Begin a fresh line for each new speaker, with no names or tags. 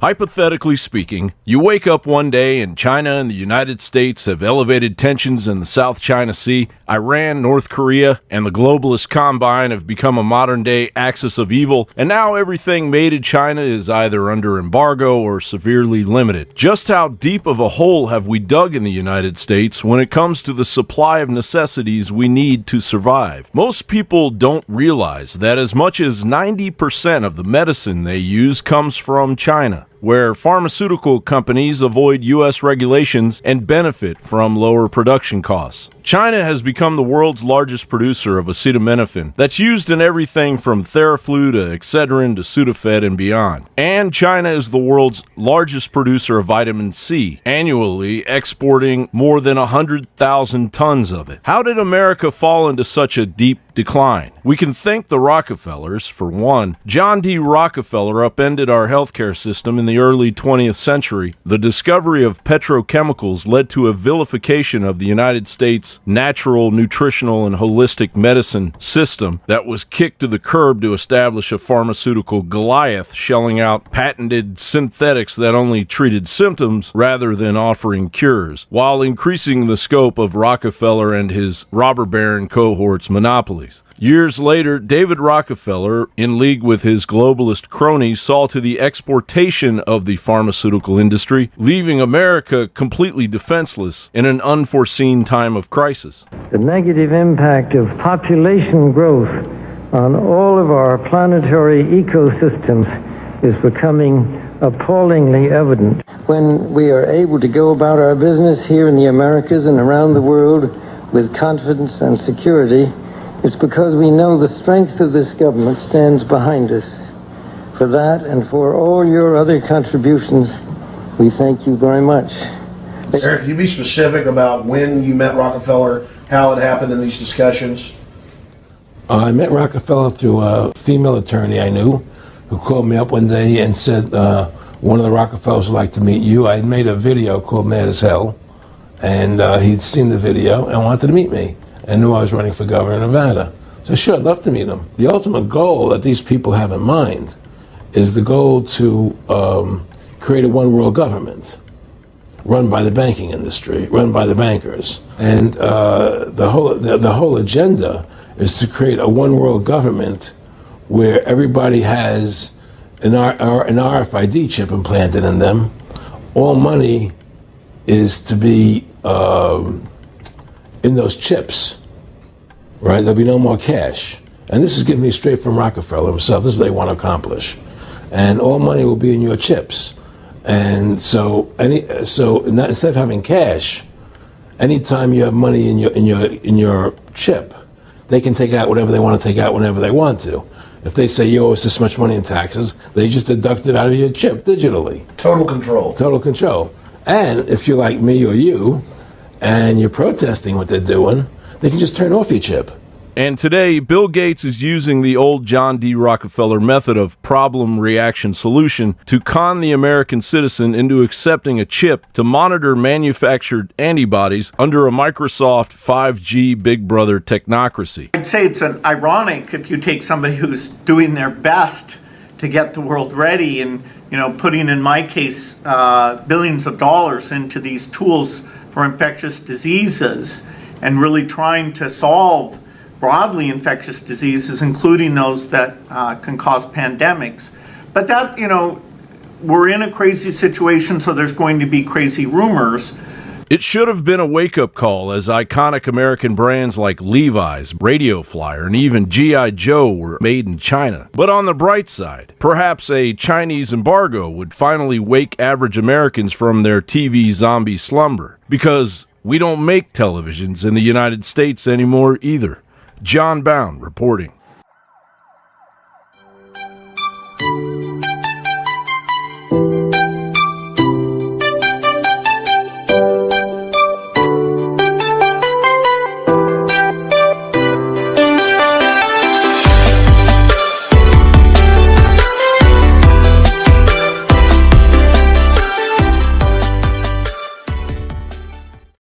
Hypothetically speaking, you wake up one day and China and the United States have elevated tensions in the South China Sea, Iran, North Korea, and the globalist combine have become a modern-day axis of evil, and now everything made in China is either under embargo or severely limited. Just how deep of a hole have we dug in the United States when it comes to the supply of necessities we need to survive? Most people don't realize that as much as 90% of the medicine they use comes from China, where pharmaceutical companies avoid U.S. regulations and benefit from lower production costs. China has become the world's largest producer of acetaminophen that's used in everything from Theraflu to Excedrin to Sudafed and beyond. And China is the world's largest producer of vitamin C, annually exporting more than 100,000 tons of it. How did America fall into such a deep decline? We can thank the Rockefellers, for one. John D. Rockefeller upended our healthcare system in the early 20th century. The discovery of petrochemicals led to a vilification of the United States' natural, nutritional, and holistic medicine system that was kicked to the curb to establish a pharmaceutical Goliath, shelling out patented synthetics that only treated symptoms rather than offering cures, while increasing the scope of Rockefeller and his robber baron cohorts' monopolies. Years later, David Rockefeller, in league with his globalist cronies, saw to the exportation of the pharmaceutical industry, leaving America completely defenseless in an unforeseen time of crisis.
The negative impact of population growth on all of our planetary ecosystems is becoming appallingly evident. When we are able to go about our business here in the Americas and around the world with confidence and security, it's because we know the strength of this government stands behind us. For that and for all your other contributions, we thank you very much.
Eric, can you be specific about when you met Rockefeller, how it happened in these discussions?
I met Rockefeller through a female attorney I knew who called me up one day and said, one of the Rockefellers would like to meet you. I had made a video called Mad as Hell, and he'd seen the video and wanted to meet me, and knew I was running for governor of Nevada. So sure, I'd love to meet him. The ultimate goal that these people have in mind is the goal to create a one world government run by the banking industry, run by the bankers. And the whole agenda is to create a one world government where everybody has an RFID chip implanted in them. All money is to be in those chips, right? There'll be no more cash. And this is given me straight from Rockefeller himself. This is what they want to accomplish. And all money will be in your chips. And so instead of having cash, anytime you have money in your chip, they can take out whatever they want to take out whenever they want to. If they say you owe us this much money in taxes, they just deduct it out of your chip digitally.
Total control.
Total control. And if you're like me or you, and you're protesting what they're doing, they can just turn off your chip.
And today, Bill Gates is using the old John D. Rockefeller method of problem-reaction-solution to con the American citizen into accepting a chip to monitor manufactured antibodies under a Microsoft 5G Big Brother technocracy.
I'd say it's ironic if you take somebody who's doing their best to get the world ready and, putting, in my case, billions of dollars into these tools for infectious diseases and really trying to solve broadly infectious diseases, including those that can cause pandemics. But that, we're in a crazy situation, so there's going to be crazy rumors.
It should have been a wake-up call as iconic American brands like Levi's, Radio Flyer, and even G.I. Joe were made in China. But on the bright side, perhaps a Chinese embargo would finally wake average Americans from their TV zombie slumber. Because we don't make televisions in the United States anymore either. John Bound reporting.